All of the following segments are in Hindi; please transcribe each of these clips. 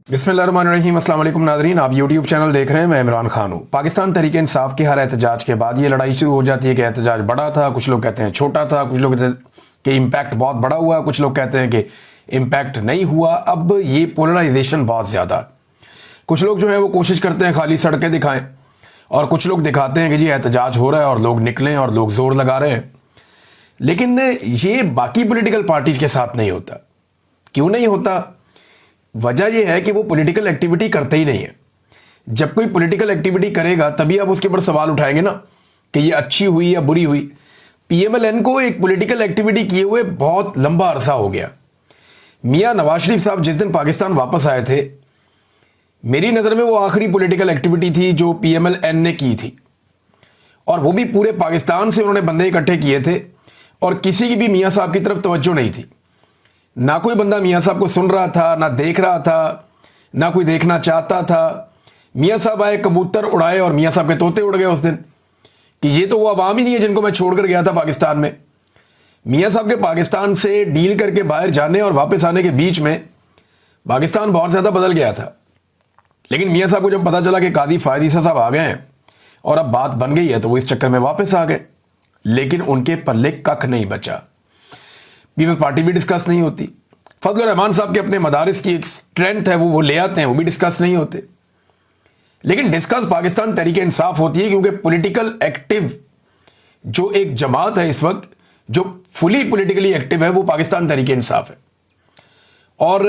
बिस्मिल्लाहिर्रहमानिर्रहीम। अस्सलाम वालेकुम नाज़रीन, आप यूट्यूब चैनल देख रहे हैं। मैं इमरान खान हूँ। पाकिस्तान तहरीक इंसाफ के हर एहतजाज के बाद ये लड़ाई शुरू हो जाती है कि एहतजाज बड़ा था, कुछ लोग कहते हैं छोटा था, कुछ लोग कहते हैं कि इम्पैक्ट बहुत बड़ा हुआ, कुछ लोग कहते हैं कि इम्पैक्ट नहीं हुआ। अब ये पोलराइजेशन बहुत ज़्यादा, कुछ लोग जो है वो कोशिश करते हैं खाली सड़कें दिखाएं और कुछ लोग दिखाते हैं कि जी एहतजाज हो रहा है और लोग निकलें और लोग जोर लगा रहे हैं। लेकिन ये बाकी पॉलिटिकल पार्टीज के साथ नहीं होता। क्यों नहीं होता? वजह यह है कि वो पॉलिटिकल एक्टिविटी करते ही नहीं है। जब कोई पॉलिटिकल एक्टिविटी करेगा तभी आप उसके ऊपर सवाल उठाएंगे ना कि ये अच्छी हुई या बुरी हुई। पीएमएलएन को एक पॉलिटिकल एक्टिविटी किए हुए बहुत लंबा अरसा हो गया। मियां नवाज शरीफ साहब जिस दिन पाकिस्तान वापस आए थे, मेरी नज़र में वो आखिरी पॉलिटिकल एक्टिविटी थी जो पीएमएलएन ने की थी, और वो भी पूरे पाकिस्तान से उन्होंने बंदे इकट्ठे किए थे और किसी की भी मियां साहब की तरफ तवज्जो नहीं थी। ना कोई बंदा मियां साहब को सुन रहा था, ना देख रहा था, ना कोई देखना चाहता था। मियां साहब आए, कबूतर उड़ाए और मियां साहब के तोते उड़ गए उस दिन कि ये तो वो अवाम ही नहीं है जिनको मैं छोड़कर गया था पाकिस्तान में। मियां साहब के पाकिस्तान से डील करके बाहर जाने और वापस आने के बीच में पाकिस्तान बहुत ज़्यादा बदल गया था। लेकिन मियां साहब को जब पता चला कि कादी फायद ईसा साहब आ गए हैं और अब बात बन गई है तो वो इस चक्कर में वापस आ गए। लेकिन उनके पल्ले कख नहीं बचा। पीपल्स पार्टी भी डिस्कस नहीं होती। फजल रहमान साहब के अपने मदारिस की एक स्ट्रेंथ है, वो ले आते हैं, वो भी डिस्कस नहीं होते। लेकिन डिस्कस पाकिस्तान तहरीक इंसाफ होती है क्योंकि पॉलिटिकल एक्टिव जो एक जमात है इस वक्त, जो फुली पॉलिटिकली एक्टिव है, वो पाकिस्तान तहरीक इंसाफ है। और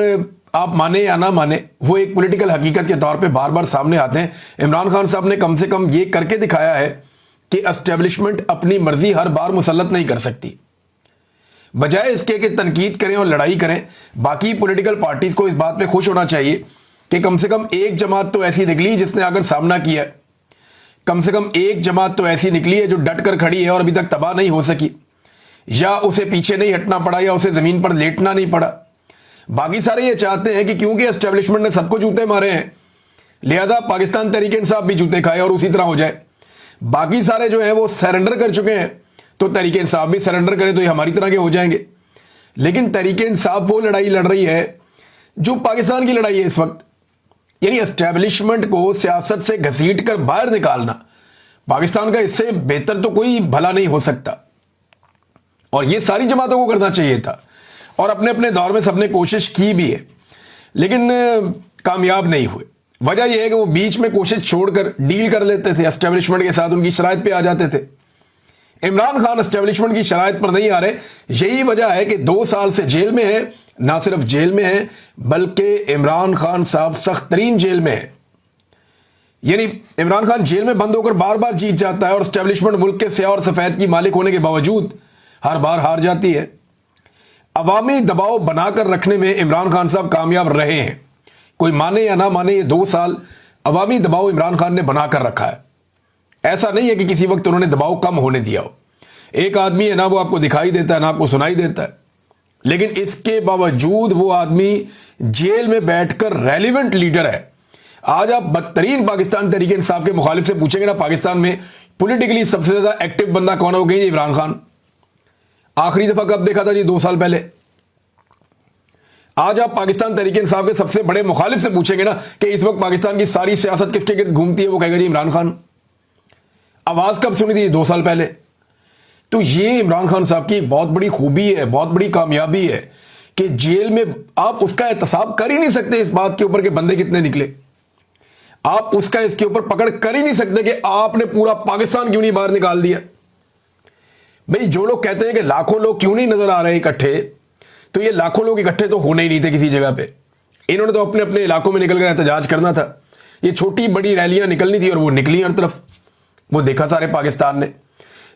आप माने या ना माने, वो एक पॉलिटिकल हकीकत के तौर पे बार बार सामने आते हैं। इमरान खान साहब ने कम से कम ये करके दिखाया है कि एस्टेब्लिशमेंट अपनी मर्जी हर बार मुसल्लत नहीं कर सकती। बजाय इसके कि तनकीद करें और लड़ाई करें, बाकी पॉलिटिकल पार्टीज को इस बात पे खुश होना चाहिए कि कम से कम एक जमात तो ऐसी निकली जिसने अगर सामना किया, कम से कम एक जमात तो ऐसी निकली है जो डट कर खड़ी है और अभी तक तबाह नहीं हो सकी, या उसे पीछे नहीं हटना पड़ा, या उसे जमीन पर लेटना नहीं पड़ा। बाकी सारे ये चाहते हैं कि क्योंकि एस्टेब्लिशमेंट ने सबको जूते मारे हैं, लिहाजा पाकिस्तान तहरीक इंसाफ भी जूते खाए और उसी तरह हो जाए। बाकी सारे जो है वो सरेंडर कर चुके हैं, तो तहरीक इंसाफ भी सरेंडर करे तो ये हमारी तरह के हो जाएंगे। लेकिन तहरीक इंसाफ वो लड़ाई लड़ रही है जो पाकिस्तान की लड़ाई है इस वक्त, यानी एस्टेब्लिशमेंट को सियासत से घसीट कर बाहर निकालना। पाकिस्तान का इससे बेहतर तो कोई भला नहीं हो सकता, और ये सारी जमातों को करना चाहिए था, और अपने अपने दौर में सबने कोशिश की भी है, लेकिन कामयाब नहीं हुए। वजह यह है कि वो बीच में कोशिश छोड़कर डील कर लेते थे एस्टेब्लिशमेंट के साथ, उनकी शराइत पे आ जाते थे। इमरान खान एस्टेब्लिशमेंट की शराइत पर नहीं आ रहे। यही वजह है कि 2 साल से जेल में है। ना सिर्फ जेल में है बल्कि इमरान खान साहब सख्त तरीन जेल में है। यानी इमरान खान जेल में बंद होकर बार बार जीत जाता है और एस्टेब्लिशमेंट मुल्क के स्याह और सफेद की मालिक होने के बावजूद हर बार हार जाती है। अवामी दबाव बनाकर रखने में इमरान खान साहब कामयाब रहे हैं। कोई माने या ना माने, ये 2 साल अवामी दबाव इमरान खान ने बनाकर रखा है। ऐसा नहीं है कि किसी वक्त उन्होंने दबाव कम होने दिया हो। एक आदमी है ना, वो आपको दिखाई देता है ना आपको सुनाई देता है, लेकिन इसके बावजूद वो आदमी जेल में बैठकर रेलिवेंट लीडर है। आज आप बदतरीन पाकिस्तान तहरीक इंसाफ के मुखालिफ से पूछेंगे ना पाकिस्तान में पॉलिटिकली सबसे ज्यादा एक्टिव बंदा कौन हो गई? इमरान खान। आखिरी दफा कब देखा था जी? 2 साल पहले। आज आप पाकिस्तान तहरीक इंसाफ के सबसे बड़े मुखालिफ से पूछेंगे ना कि इस वक्त पाकिस्तान की सारी सियासत किसके गिर्द घूमती है, वो कहेगा जी इमरान खान। आवाज कब सुनी थी? 2 साल पहले। तो ये इमरान खान साहब की एक बहुत बड़ी खूबी है, बहुत बड़ी कामयाबी है कि जेल में आप उसका एहतसाब कर ही नहीं सकते इस बात के ऊपर कि बंदे कितने निकले। आप उसका इसके ऊपर पकड़ कर ही नहीं सकते कि आपने पूरा पाकिस्तान क्यों नहीं बाहर निकाल दिया। भाई, जो लोग कहते हैं कि लाखों लोग क्यों नहीं नजर आ रहे इकट्ठे, तो ये लाखों लोग इकट्ठे तो होने ही नहीं थे किसी जगह पे। इन्होंने तो अपने अपने इलाकों में निकलकर एहतजाज करना था। ये छोटी बड़ी रैलियां निकलनी थी और वो निकली हर तरफ, वो देखा सारे पाकिस्तान ने।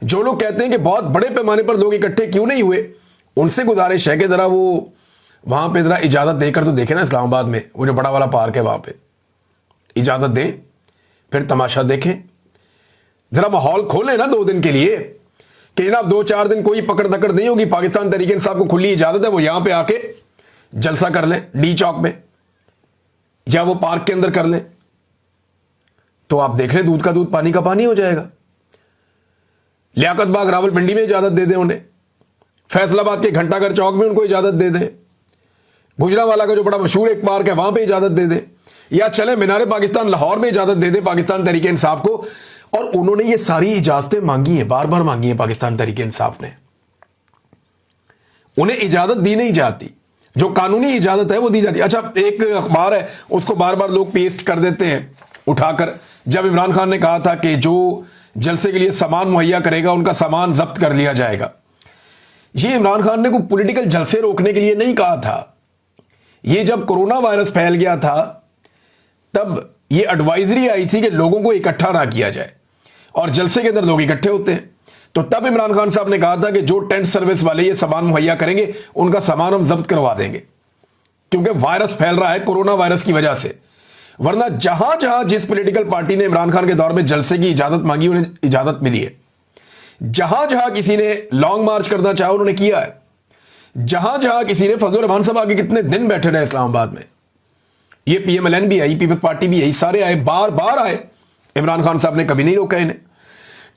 जो लोग कहते हैं कि बहुत बड़े पैमाने पर लोग इकट्ठे क्यों नहीं हुए, उनसे गुजारिश है कि जरा वो वहां पे जरा इजाजत देकर तो देखें ना। इस्लामाबाद में वो जो बड़ा वाला पार्क है वहां पे इजाजत दें, फिर तमाशा देखें। जरा माहौल खोलें ना 2 दिन के लिए कि जनाब 2-4 दिन कोई पकड़ दकड़ नहीं होगी। पाकिस्तान तहरीक इंसाफ को खुली इजाजत है, वो यहां पे आके जलसा कर लें डी चौक में, या वो पार्क के अंदर कर लें, तो आप देख लें दूध का दूध पानी का पानी हो जाएगा। लियाकत बाग रावलपिंडी में इजाजत दे दें उन्हें, फैसलाबाद के घंटाघर चौक में उनको इजाजत दे दें, गुजरावाला का जो बड़ा मशहूर एक पार्क है वहां पे इजाजत दे दें। या चले मीनारे पाकिस्तान लाहौर में इजाजत दे दे पाकिस्तान तहरीक इंसाफ को। और उन्होंने ये सारी इजाजतें मांगी हैं, बार बार मांगी हैं पाकिस्तान तहरीक इंसाफ ने, उन्हें इजाजत दी नहीं जाती, जो कानूनी इजाजत है वो दी जाती है। अच्छा, एक अखबार है उसको बार बार लोग पेस्ट कर देते हैं उठाकर, जब इमरान खान ने कहा था कि जो जलसे के लिए सामान मुहैया करेगा उनका सामान जब्त कर लिया जाएगा। ये इमरान खान ने कोई पॉलिटिकल जलसे रोकने के लिए नहीं कहा था। ये जब कोरोना वायरस फैल गया था तब ये एडवाइजरी आई थी कि लोगों को इकट्ठा ना किया जाए, और जलसे के अंदर लोग इकट्ठे होते हैं। तो तब इमरान खान साहब ने कहा था कि जो टेंट सर्विस वाले ये सामान मुहैया करेंगे उनका सामान हम जब्त करवा देंगे, क्योंकि वायरस फैल रहा है कोरोना वायरस की वजह से। वरना जहां जहां जिस पॉलिटिकल पार्टी ने इमरान खान के दौर में जलसे की इजाजत मांगी उन्हें इजाजत मिली है। जहां जहां किसी ने लॉन्ग मार्च करना चाहा उन्होंने किया है। जहां जहां किसी ने, फजलुर रहमान साहब आगे कितने दिन बैठे रहे इस्लामाबाद में, ये PMLN भी आई, पीपल्स पार्टी भी आई, सारे आए, बार बार आए, इमरान खान साहब ने कभी नहीं रोका इन्हें।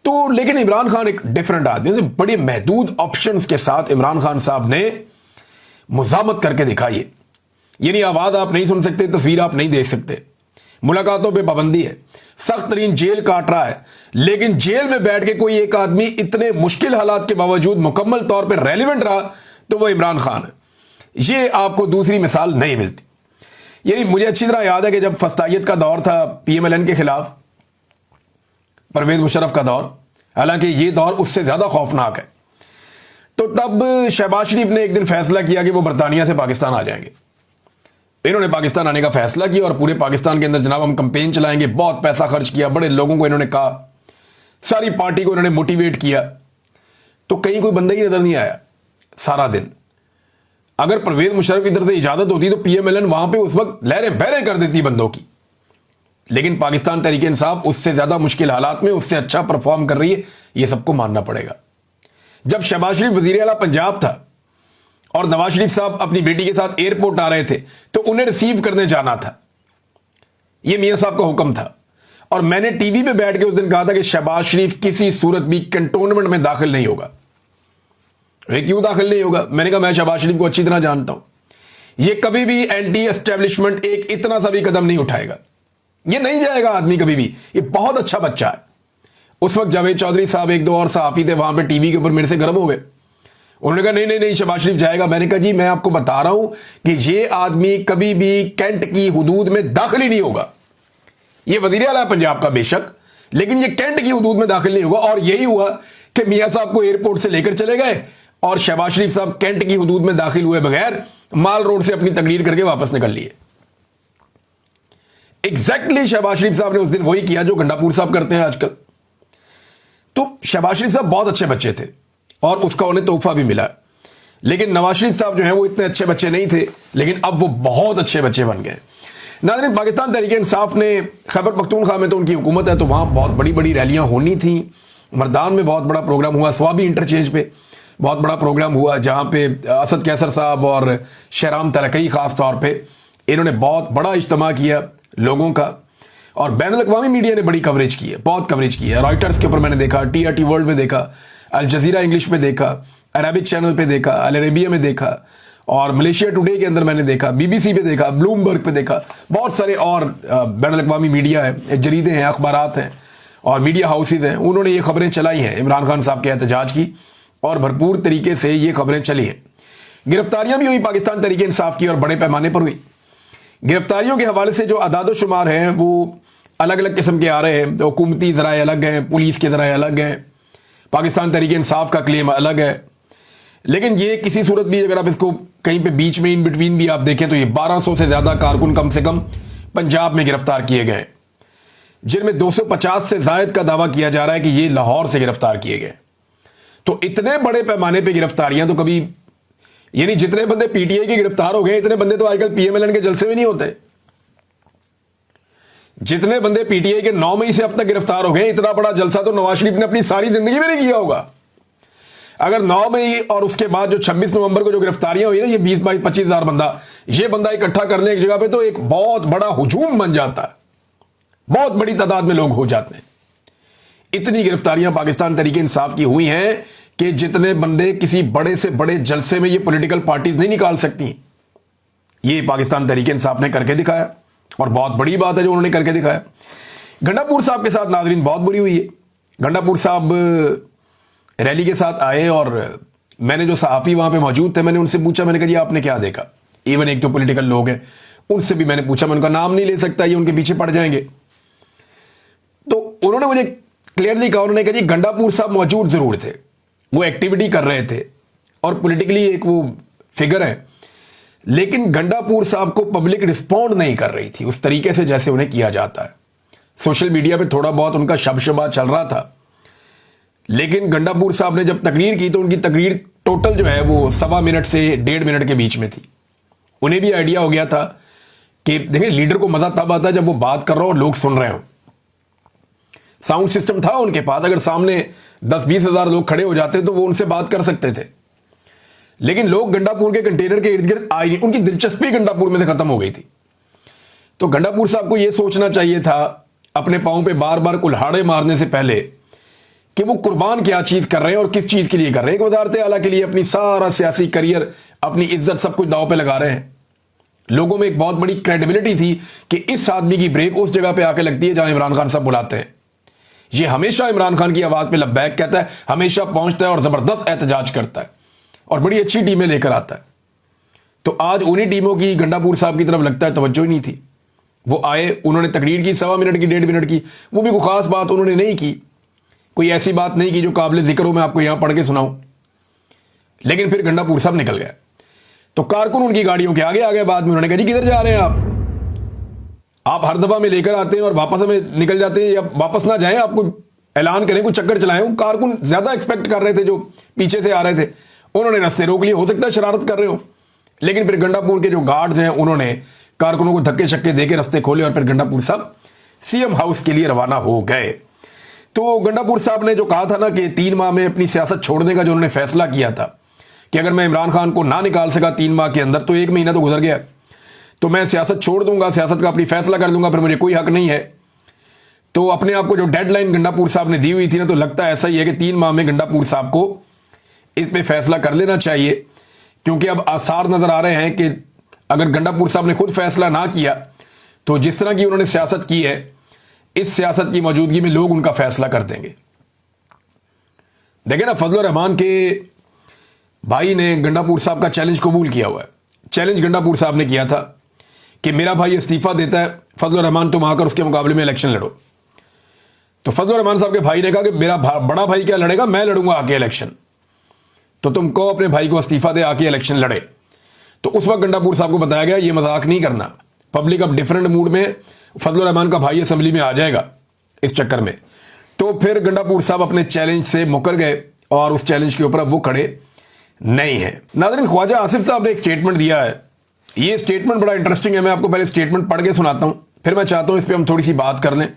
तो लेकिन इमरान खान एक डिफरेंट आदमी, बड़े महदूद ऑप्शंस के साथ इमरान खान साहब ने मुजामत करके दिखाई है। यानी आवाज आप नहीं सुन सकते, तस्वीर आप नहीं देख सकते, मुलाकातों पे पाबंदी है, सख्त तरीन जेल काट रहा है, लेकिन जेल में बैठ के कोई एक आदमी इतने मुश्किल हालात के बावजूद मुकम्मल तौर पर रेलिवेंट रहा तो वह इमरान खान है। ये आपको दूसरी मिसाल नहीं मिलती। यानी मुझे अच्छी तरह याद है कि जब फस्तायत का दौर था PMLN के खिलाफ, परवेज मुशर्रफ का दौर, हालांकि ये दौर उससे ज्यादा खौफनाक है, तो तब शहबाज शरीफ ने एक दिन फैसला किया कि वो बरतानिया से पाकिस्तान आ जाएंगे। इन्होंने पाकिस्तान आने का फैसला किया और पूरे पाकिस्तान के अंदर जनाब हम कैंपेन चलाएंगे, बहुत पैसा खर्च किया, बड़े लोगों को इन्होंने कहा, सारी पार्टी को इन्होंने मोटिवेट किया, तो कहीं कोई बंदा ही नजर नहीं आया सारा दिन। अगर परवेज मुशर्रफ की तरफ से इजाजत होती तो PMLN वहां पे उस वक्त लहरें बहरें कर देती बंदों की, लेकिन पाकिस्तान तहरीक इंसाफ उससे ज्यादा मुश्किल हालात में उससे अच्छा परफॉर्म कर रही है, यह सबको मानना पड़ेगा। जब शहबाज शरीफ वजीर आला पंजाब था और नवाज शरीफ साहब अपनी बेटी के साथ एयरपोर्ट आ रहे थे तो उन्हें रिसीव करने जाना था, यह मियां साहब का हुक्म था। और मैंने टीवी पे बैठ के उस दिन कहा था कि शहबाज शरीफ किसी सूरत भी कंटोनमेंट में दाखिल नहीं होगा। वे क्यों दाखिल नहीं होगा? मैंने कहा मैं शहबाज शरीफ को अच्छी तरह जानता हूं, यह कभी भी एंटी एस्टेब्लिशमेंट एक इतना सा भी कदम नहीं उठाएगा, ये नहीं जाएगा आदमी कभी भी, ये बहुत अच्छा बच्चा है। उस वक्त जावेद चौधरी साहब एक दो और सहाफी थे वहां पे टीवी के ऊपर, मेरे से गर्म हो गए, उन्होंने कहा नहीं नहीं नहीं शहबाज शरीफ जाएगा। मैंने कहा जी मैं आपको बता रहा हूं कि ये आदमी कभी भी कैंट की हुदूद में दाखिल ही नहीं होगा। ये वजीर आला है पंजाब का बेशक, लेकिन ये कैंट की हुदूद में दाखिल नहीं होगा। और यही हुआ कि मियां साहब को एयरपोर्ट से लेकर चले गए और शहबाज शरीफ साहब कैंट की हुदूद में दाखिल हुए बगैर माल रोड से अपनी तकरीर करके वापस निकल लिए। एग्जैक्टली शहबाज शरीफ साहब ने उस दिन वही किया जो गंडापुर साहब करते हैं आजकल। तो शहबाज शरीफ साहब बहुत अच्छे बच्चे थे और उसका उन्हें तोहफा भी मिला, लेकिन नवाज शरीफ साहब जो हैं वो इतने अच्छे बच्चे नहीं थे, लेकिन अब वो बहुत अच्छे बच्चे बन गए। नाज़रीन, पाकिस्तान तहरीक इंसाफ ने खैबर पख्तूनख्वा में तो उनकी हुकूमत है, तो वहां बहुत बड़ी बड़ी रैलियां होनी थी। मर्दान में बहुत बड़ा प्रोग्राम हुआ, स्वाबी इंटरचेंज पे बहुत बड़ा प्रोग्राम हुआ, जहां पे असद कैसर साहब और शहराम तरकई खास तौर पर इन्होंने बहुत बड़ा इज्तिमा किया लोगों का, और बैन अल-अक़वामी मीडिया ने बड़ी कवरेज की है, बहुत कवरेज की है। रॉयटर्स के ऊपर मैंने देखा, TRT वर्ल्ड में देखा, अल जजीरा इंग्लिश में देखा, अरबिक चैनल पे देखा, अल अरेबिया में देखा, और मलेशिया टुडे के अंदर मैंने देखा, BBC पे देखा, ब्लूमबर्ग पे देखा, बहुत सारे और बैन अल-अक़वामी मीडिया है, जरीदे हैं, अखबारात हैं और मीडिया हाउसेज हैं, उन्होंने ये खबरें चलाई हैं इमरान खान साहब के एहतजाज की, और भरपूर तरीके से ये खबरें चली हैं। गिरफ्तारियां भी हुई पाकिस्तान तहरीक इंसाफ की और बड़े पैमाने पर हुई। गिरफ्तारियों के हवाले से जो अदाद शुमार हैं वो अलग अलग किस्म के आ रहे हैं, तो हुकूमती ज़राए अलग हैं, पुलिस के ज़राए अलग हैं, पाकिस्तान तहरीक इंसाफ का क्लेम अलग है। लेकिन ये किसी सूरत भी अगर आप इसको कहीं पे बीच में इन बिटवीन भी आप देखें तो ये 1200 से ज़्यादा कारकुन कम से कम पंजाब में गिरफ्तार किए गए, जिनमें 250 से ज़ायद का दावा किया जा रहा है कि ये लाहौर से गिरफ्तार किए गए। तो इतने बड़े पैमाने पर गिरफ्तारियां तो कभी, यानी जितने बंदे PTI के गिरफ्तार हो गए इतने बंदे तो आजकल PMLN के जलसे में नहीं होते। जितने बंदे PTI के 9 मई से अब तक गिरफ्तार हो गए, इतना बड़ा जलसा तो नवाज शरीफ ने अपनी सारी जिंदगी में नहीं किया होगा। अगर 9 मई और उसके बाद जो 26 नवंबर को जो गिरफ्तारियां हुई ना, ये 20-22-25 हजार बंदा, ये बंदा इकट्ठा कर ले एक जगह पे तो एक बहुत बड़ा हुजूम बन जाता है, बहुत बड़ी तादाद में लोग हो जाते हैं। इतनी गिरफ्तारियां पाकिस्तान तहरीक इंसाफ की हुई हैं कि जितने बंदे किसी बड़े से बड़े जलसे में ये पॉलिटिकल पार्टीज नहीं निकाल सकती, ये पाकिस्तान तहरीक इंसाफ ने करके दिखाया। और बहुत बड़ी बात है जो उन्होंने करके दिखाया। गंडापुर साहब के साथ नाजरीन बहुत बुरी हुई है। गंडापुर साहब रैली के साथ आए और मैंने जो सहाफ़ी वहां पे मौजूद थे मैंने उनसे पूछा, मैंने कहा जी आपने क्या देखा। इवन एक तो पॉलिटिकल लोग हैं उनसे भी मैंने पूछा, मैं उनका नाम नहीं ले सकता, ये उनके पीछे पड़ जाएंगे। तो उन्होंने मुझे क्लियरली कहा, उन्होंने कहा जी गंडापुर साहब मौजूद जरूर थे, वो एक्टिविटी कर रहे थे और पॉलिटिकली एक वो फिगर है, लेकिन गंडापुर साहब को पब्लिक रिस्पॉन्ड नहीं कर रही थी उस तरीके से जैसे उन्हें किया जाता है। सोशल मीडिया पे थोड़ा बहुत उनका शबशबा चल रहा था, लेकिन गंडापुर साहब ने जब तकरीर की तो उनकी तकरीर टोटल जो है वो 1.25 मिनट से 1.5 मिनट के बीच में थी। उन्हें भी आइडिया हो गया था कि देखिए लीडर को मजा तब आता है जब वो बात कर रहा हो और लोग सुन रहे हो। साउंड सिस्टम था उनके पास, अगर सामने 10-20 हजार लोग खड़े हो जाते तो वो उनसे बात कर सकते थे, लेकिन लोग गंडापुर के कंटेनर के इर्द गिर्द आए नहीं, उनकी दिलचस्पी गंडापुर में से खत्म हो गई थी। तो गंडापुर साहब को यह सोचना चाहिए था अपने पांव पे बार बार कुल्हाड़े मारने से पहले कि वो कुर्बान क्या चीज कर रहे हैं और किस चीज के लिए कर रहे हैं। वजारत आला के लिए अपनी सारा सियासी करियर, अपनी इज्जत सब कुछ दांव पे लगा रहे हैं। लोगों में एक बहुत बड़ी क्रेडिबिलिटी थी कि इस आदमी की ब्रेक उस जगह पे आके लगती है जहां इमरान खान साहब बुलाते हैं। ये हमेशा इमरान खान की आवाज पे लब्बैक कहता है, हमेशा पहुंचता है और जबरदस्त एहतजाज करता है और बड़ी अच्छी टीमें लेकर आता है। तो आज उन्हीं टीमों की गंडापुर साहब की तरफ लगता है तवज्जो ही नहीं थी। वो आए, उन्होंने तकरीर की 1.25 मिनट की 1.5 मिनट की, वो भी कोई खास बात उन्होंने नहीं की, कोई ऐसी बात नहीं की जो काबिल जिक्र हो मैं आपको यहां पढ़ के सुनाऊं। लेकिन फिर गंडापुर साहब निकल गए तो कारकुन उनकी गाड़ियों के आगे आ गए। बाद में उन्होंने कहा जी किधर जा रहे हैं आप हर दफा में लेकर आते हैं और वापस हमें निकल जाते हैं, या वापस ना जाएं, आपको ऐलान करें, कुछ चक्कर चलाएं। कारकुन ज्यादा एक्सपेक्ट कर रहे थे जो पीछे से आ रहे थे, उन्होंने रास्ते रोक लिए। हो सकता है शरारत कर रहे हो, लेकिन फिर गंडापुर के जो गार्ड्स हैं उन्होंने कारकुनों को धक्के शक्के देके रास्ते खोले और फिर गंडापुर साहब सीएम हाउस के लिए रवाना हो गए। तो गंडापुर साहब ने जो कहा था ना कि 3 माह में अपनी सियासत छोड़ने का जो उन्होंने फैसला किया था कि अगर मैं इमरान खान को ना निकाल सका 3 माह के अंदर तो 1 महीना तो गुजर गया, तो मैं सियासत छोड़ दूंगा, सियासत का अपनी फैसला कर दूंगा, फिर मुझे कोई हक नहीं है। तो अपने आप को जो डेडलाइन गंडापुर साहब ने दी हुई थी ना, तो लगता है ऐसा ही है कि 3 माह में गंडापुर साहब को इस पे फैसला कर लेना चाहिए, क्योंकि अब आसार नजर आ रहे हैं कि अगर गंडापुर साहब ने खुद फैसला ना किया तो जिस तरह की उन्होंने सियासत की है, इस सियासत की मौजूदगी में लोग उनका फैसला कर देंगे। देखे ना, फजल रहमान के भाई ने गंडापुर साहब का चैलेंज कबूल किया हुआ है। चैलेंज गंडापुर साहब ने किया था कि मेरा भाई इस्तीफा देता है, फजल रहमान तुम आकर उसके मुकाबले में इलेक्शन लड़ो। तो फजल रहमान साहब के भाई ने कहा कि मेरा बड़ा भाई क्या लड़ेगा, मैं लड़ूंगा आके इलेक्शन, तो तुम कहो अपने भाई को इस्तीफा दे आके इलेक्शन लड़े। तो उस वक्त गंडापुर साहब को बताया गया ये मजाक नहीं करना, पब्लिक अब डिफरेंट मूड में, फजल रहमान का भाई असेंबली में आ जाएगा इस चक्कर में। तो फिर गंडापुर साहब अपने चैलेंज से मुकर गए और उस चैलेंज के ऊपर अब वो खड़े नहीं है। नाज़रीन, ख्वाजा आसिफ साहब ने एक स्टेटमेंट दिया है, ये स्टेटमेंट बड़ा इंटरेस्टिंग है। मैं आपको पहले स्टेटमेंट पढ़ के सुनाता हूं, फिर मैं चाहता हूं इस पर हम थोड़ी सी बात कर लें।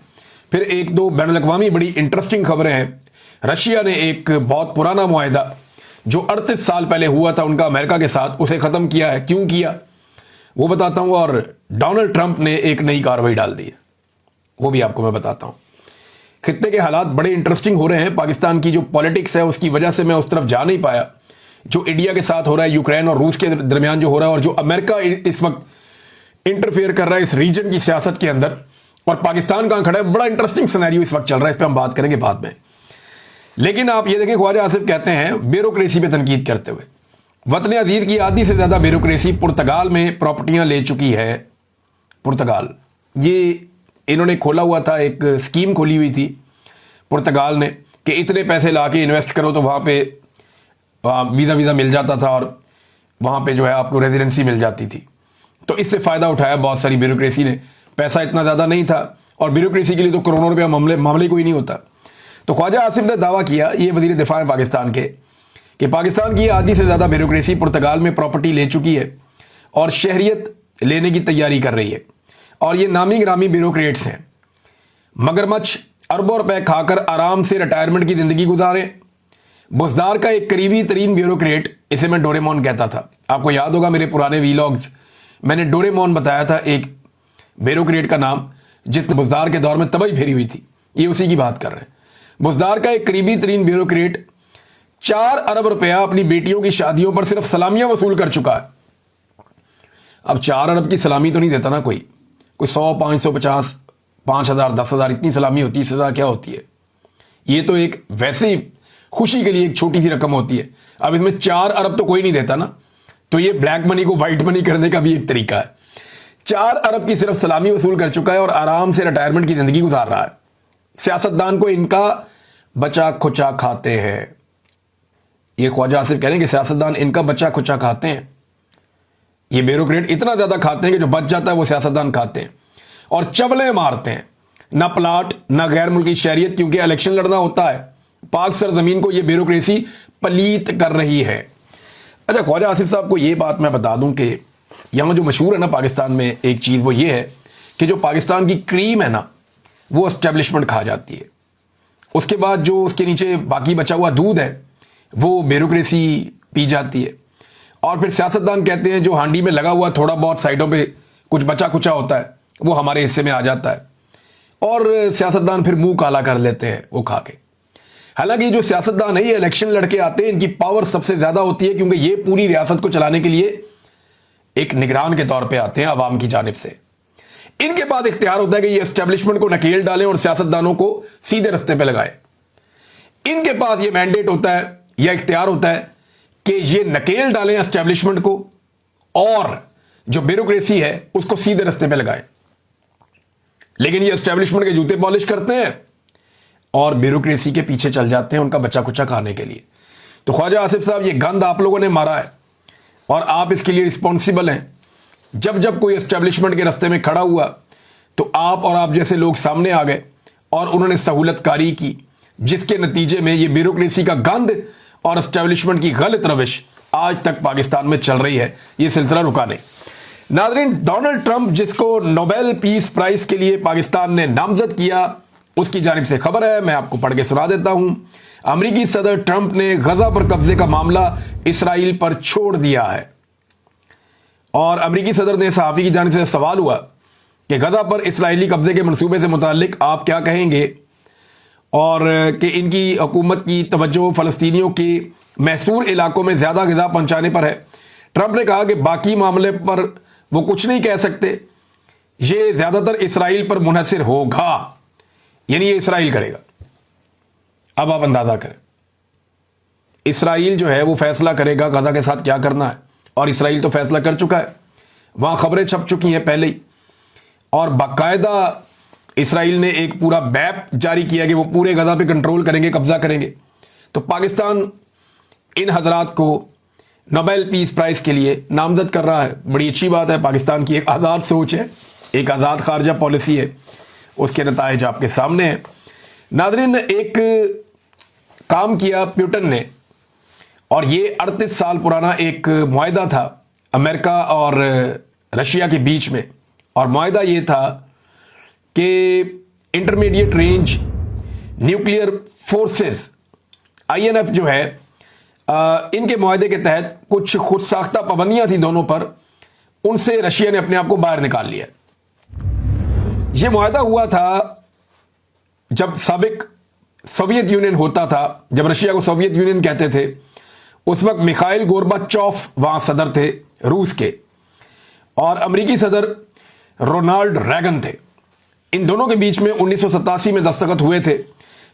फिर 1-2 बैनुल-अक़वामी बड़ी इंटरेस्टिंग खबरें हैं। रशिया ने एक बहुत पुराना मुआहिदा जो 38 साल पहले हुआ था उनका अमेरिका के साथ, उसे खत्म किया है। क्यों किया वो बताता हूं, और डोनाल्ड ट्रंप ने एक नई कार्रवाई डाल दी है, वो भी आपको मैं बताता हूं। खित्ते के हालात बड़े इंटरेस्टिंग हो रहे हैं। पाकिस्तान की जो पॉलिटिक्स है उसकी वजह से मैं उस तरफ जा नहीं पाया। जो इंडिया के साथ हो रहा है, यूक्रेन और रूस के दरमियान जो हो रहा है, और जो अमेरिका इस वक्त इंटरफेयर कर रहा है इस रीजन की सियासत के अंदर, और पाकिस्तान कहां खड़ा है, बड़ा इंटरेस्टिंग सिनेरियो इस वक्त चल रहा है। इस पर हम बात करेंगे बाद में। लेकिन आप ये देखें, ख्वाजा आसिफ कहते हैं ब्यूरोक्रेसी पे तनकीद करते हुए, वतन अजीज की आधी से ज्यादा ब्यूरोक्रेसी पुर्तगाल में प्रॉपर्टियां ले चुकी है। पुर्तगाल, ये इन्होंने खोला हुआ था, एक स्कीम खोली हुई थी पुर्तगाल ने कि इतने पैसे ला के इन्वेस्ट करो तो वहां पे वीज़ा मिल जाता था और वहां पे जो है आपको रेजिडेंसी मिल जाती थी। तो इससे फ़ायदा उठाया बहुत सारी ब्यूरोक्रेसी ने। पैसा इतना ज़्यादा नहीं था और ब्यूरोक्रेसी के लिए तो करोड़ों रुपया मामले कोई नहीं होता। तो ख्वाजा आसिफ ने दावा किया, ये वज़ीर दिफा है पाकिस्तान के, कि पाकिस्तान की आधी से ज़्यादा ब्यूरोक्रेसी पुर्तगाल में प्रॉपर्टी ले चुकी है और शहरियत लेने की तैयारी कर रही है। और ये नामी गिरामी ब्यूरोक्रेट्स हैं, मगरमच्छ अरबों रुपए खाकर आराम से रिटायरमेंट की ज़िंदगी गुजारें। बुज़दार का एक करीबी तरीन ब्यूरोक्रेट, इसे मैं डोरेमोन कहता था। आपको याद होगा मेरे पुराने वीलॉग्स, मैंने डोरेमोन बताया था एक ब्यूरोक्रेट का नाम, जिसने बुज़दार के दौर में तबाही फेरी हुई थी। ये उसी की बात कर रहे हैं। बुज़दार का एक करीबी तरीन ब्यूरोक्रेट 4 अरब रुपया अपनी बेटियों की शादियों पर सिर्फ सलामियां वसूल कर चुका है। अब 4 अरब की सलामी तो नहीं देता ना कोई कोई 100, 550, 5,000, 10,000 इतनी सलामी होती है, इससे ज़्यादा क्या होती है? ये तो एक वैसे ही खुशी के लिए एक छोटी सी रकम होती है। अब इसमें 4 अरब तो कोई नहीं देता ना, तो ये ब्लैक मनी को व्हाइट मनी करने का भी एक तरीका है। 4 अरब की सिर्फ सलामी वसूल कर चुका है और आराम से रिटायरमेंट की जिंदगी गुजार रहा है। सियासतदान को इनका बचा खुचा खाते हैं। ये ख्वाजा आसिफ कह रहे हैं कि सियासतदान इनका बचा खुचा खाते हैं। ये ब्यूरोक्रेट इतना ज्यादा खाते हैं कि जो बच जाता है वो सियासतदान खाते हैं और चवले मारते हैं। ना प्लाट ना गैर मुल्की शहरियत, क्योंकि इलेक्शन लड़ना होता है। पाक सरजमीन को ये ब्यूरोक्रेसी पलीत कर रही है। अच्छा, ख्वाजा आसिफ साहब को ये बात मैं बता दूं कि यहाँ जो मशहूर है ना पाकिस्तान में एक चीज़, वो ये है कि जो पाकिस्तान की क्रीम है ना, वो एस्टेब्लिशमेंट खा जाती है। उसके बाद जो उसके नीचे बाकी बचा हुआ दूध है वो ब्यूरोक्रेसी पी जाती है। और फिर सियासतदान कहते हैं जो हांडी में लगा हुआ थोड़ा बहुत साइडों पे कुछ बचा कुचा होता है वो हमारे हिस्से में आ जाता है और सियासतदान फिर मुंह काला कर लेते हैं वो खा के। हालांकि जो सियासतदान है ये इलेक्शन लड़के आते हैं, इनकी पावर सबसे ज्यादा होती है क्योंकि ये पूरी रियासत को चलाने के लिए एक निगरान के तौर पे आते हैं अवाम की जानिब से। इनके पास इख्तियार होता है कि ये एस्टेब्लिशमेंट को नकेल डालें और सियासतदानों को सीधे रस्ते पे लगाए। इनके पास ये मैंडेट होता है या इख्तियार होता है कि ये नकेल डालें एस्टेब्लिशमेंट को और जो ब्यूरोक्रेसी है उसको सीधे रस्ते पे लगाएं। लेकिन ये एस्टेब्लिशमेंट के जूते पॉलिश करते हैं और ब्यूरोक्रेसी के पीछे चल जाते हैं उनका बच्चा कुचा खाने के लिए। तो ख्वाजा आसिफ साहब, ये गंद आप लोगों ने मारा है और आप इसके लिए रिस्पॉन्सिबल हैं। जब जब कोई एस्टेब्लिशमेंट के रास्ते में खड़ा हुआ तो आप और आप जैसे लोग सामने आ गए और उन्होंने सहूलतकारी की, जिसके नतीजे में ये ब्यूरोक्रेसी का गंद और एस्टेब्लिशमेंट की गलत रविश आज तक पाकिस्तान में चल रही है। ये सिलसिला रुका नहीं। नाज़रीन, डोनाल्ड ट्रंप जिसको नोबेल पीस प्राइज के लिए पाकिस्तान ने नामजद किया, उसकी जानिब से खबर है, मैं आपको पढ़ के सुना देता हूं। अमेरिकी सदर ट्रंप ने गजा पर कब्जे का मामला इसराइल पर छोड़ दिया है। और अमेरिकी सदर ने सहाफ़ी की जानिब से सवाल हुआ कि गजा पर इसराइली कब्जे के मंसूबे से मुताल्लिक आप क्या कहेंगे और कि इनकी हुकूमत की तवज्जो फ़लस्तीनियों के महसूर इलाकों में ज़्यादा ग़िज़ा पहुँचाने पर है। ट्रंप ने कहा कि बाकी मामले पर वो कुछ नहीं कह सकते, ये ज़्यादातर इसराइल पर मुनहसर होगा, यानी ये इसराइल करेगा। अब आप अंदाज़ा करें, इसराइल जो है वो फैसला करेगा गजा के साथ क्या करना है, और इसराइल तो फैसला कर चुका है। वहाँ खबरें छप चुकी हैं पहले ही और बाकायदा इसराइल ने एक पूरा मैप जारी किया कि वो पूरे गजा पे कंट्रोल करेंगे, कब्जा करेंगे। तो पाकिस्तान इन हजरात को नोबेल पीस प्राइज के लिए नामजद कर रहा है। बड़ी अच्छी बात है। पाकिस्तान की एक आज़ाद सोच है, एक आज़ाद खारजा पॉलिसी है, उसके नताइज आपके सामने हैं। नाज़रीन, एक काम किया प्यूटन ने, और ये 38 साल पुराना एक मुआहदा था अमेरिका और रशिया के बीच में। और मुआहदा ये था कि intermediate range nuclear forces INF जो है, इनके मुआहदे के तहत कुछ खुद साख्ता पाबंदियां थी दोनों पर, उनसे रशिया ने अपने आप को बाहर निकाल लिया। यह मुआहदा हुआ था जब साबिक सोवियत यूनियन होता था, जब रशिया को सोवियत यूनियन कहते थे। उस वक्त मिखाइल गोर्बाचोव वहां सदर थे रूस के, और अमेरिकी सदर रोनाल्ड रैगन थे। इन दोनों के बीच में 1987 में दस्तखत हुए थे,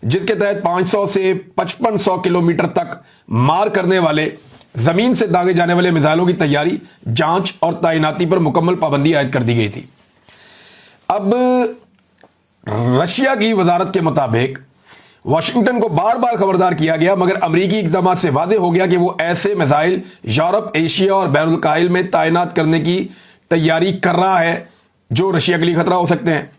जिसके तहत 500 से 5500 किलोमीटर तक मार करने वाले जमीन से दागे जाने वाले मिसाइलों की तैयारी, जांच और तैनाती पर मुकम्मल पाबंदी आयद कर दी गई थी। अब रशिया की वजारत के मुताबिक वाशिंगटन को बार बार खबरदार किया गया, मगर अमरीकी इकदाम से वादे हो गया कि वो ऐसे मिसाइल यूरोप, एशिया और बैरुल काहिल में तैनात करने की तैयारी कर रहा है जो रशिया के लिए खतरा हो सकते हैं।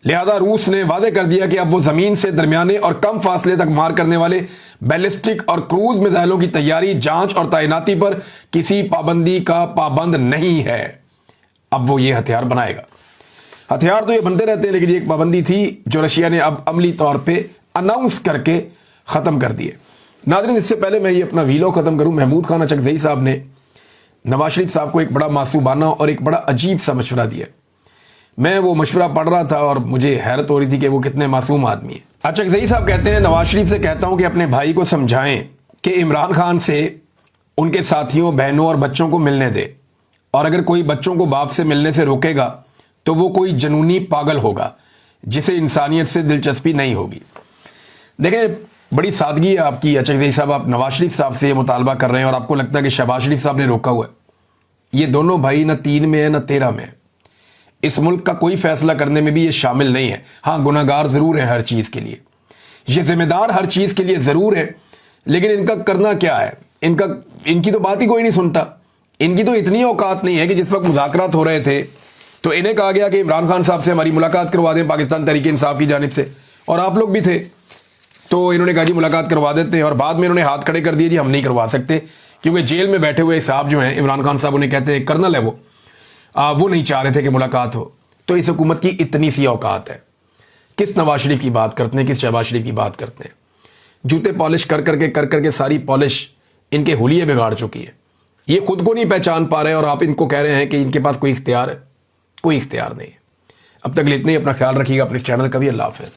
लिहाजा रूस ने वादे कर दिया कि अब वो जमीन से दरमियाने और कम फासले तक मार करने वाले बैलिस्टिक और क्रूज मिसाइलों की तैयारी, जांच और तैनाती पर किसी पाबंदी का पाबंद नहीं है। अब वो ये हथियार बनाएगा। हथियार तो ये बनते रहते हैं, लेकिन ये एक पाबंदी थी जो रशिया ने अब अमली तौर पर अनाउंस करके ख़त्म कर दिए। नाज़रीन, इससे पहले मैं ये अपना वीलॉग ख़त्म करूँ, महमूद खान अचकज़ई साहब ने नवाज शरीफ साहब को एक बड़ा मासूमाना और एक बड़ा अजीब सा मशवरा दिया। मैं वो मशवरा पढ़ रहा था और मुझे हैरत हो रही थी कि वो कितने मासूम आदमी है। अचकज़ई साहब कहते हैं, नवाज शरीफ से कहता हूं कि अपने भाई को समझाएं कि इमरान खान से उनके साथियों, बहनों और बच्चों को मिलने दे, और अगर कोई बच्चों को बाप से मिलने से रोकेगा तो वो कोई जनूनी पागल होगा जिसे इंसानियत से दिलचस्पी नहीं होगी। देखें, बड़ी सादगी है आपकी। अचकज़ई साहब, आप नवाज शरीफ साहब से ये मुतालबा कर रहे हैं और आपको लगता है कि शहबाज शरीफ साहब ने रोका हुआ है। ये दोनों भाई न 3 में है न 13 में है। इस मुल्क का कोई फैसला करने में भी ये शामिल नहीं है। हाँ, गुनाहगार ज़रूर है हर चीज़ के लिए, ये जिम्मेदार हर चीज़ के लिए ज़रूर है, लेकिन इनका करना क्या है? इनकी तो बात ही कोई नहीं सुनता। इनकी तो इतनी औकात नहीं है कि जिस वक्त मुज़ाकरात हो रहे थे तो इन्हें कहा गया कि इमरान खान साहब से हमारी मुलाकात करवा दें पाकिस्तान तहरीक-ए-इंसाफ की जानिब से, और आप लोग भी थे, तो इन्होंने कहा जी मुलाकात करवा देते हैं, और बाद में इन्होंने हाथ खड़े कर दिए, जी हम नहीं करवा सकते, क्योंकि जेल में बैठे हुए साहब जो हैं, इमरान खान साहब उन्हें कहते हैं कर्नल है वो नहीं चाह रहे थे कि मुलाकात हो। तो इस हुकूमत की इतनी सी औकात है। किस नवाज शरीफ की बात करते हैं, किस शहबाज शरीफ की बात करते हैं? जूते पॉलिश कर करके सारी पॉलिश इनके हुलिये बिगाड़ चुकी है। ये खुद को नहीं पहचान पा रहे और आप इनको कह रहे हैं कि इनके पास कोई इख्तियार है। कोई इख्तियार नहीं है। अब तक इतना ही। अपना ख्याल रखिएगा, अपने इस चैनल का भी। अल्लाह हाफ़िज़।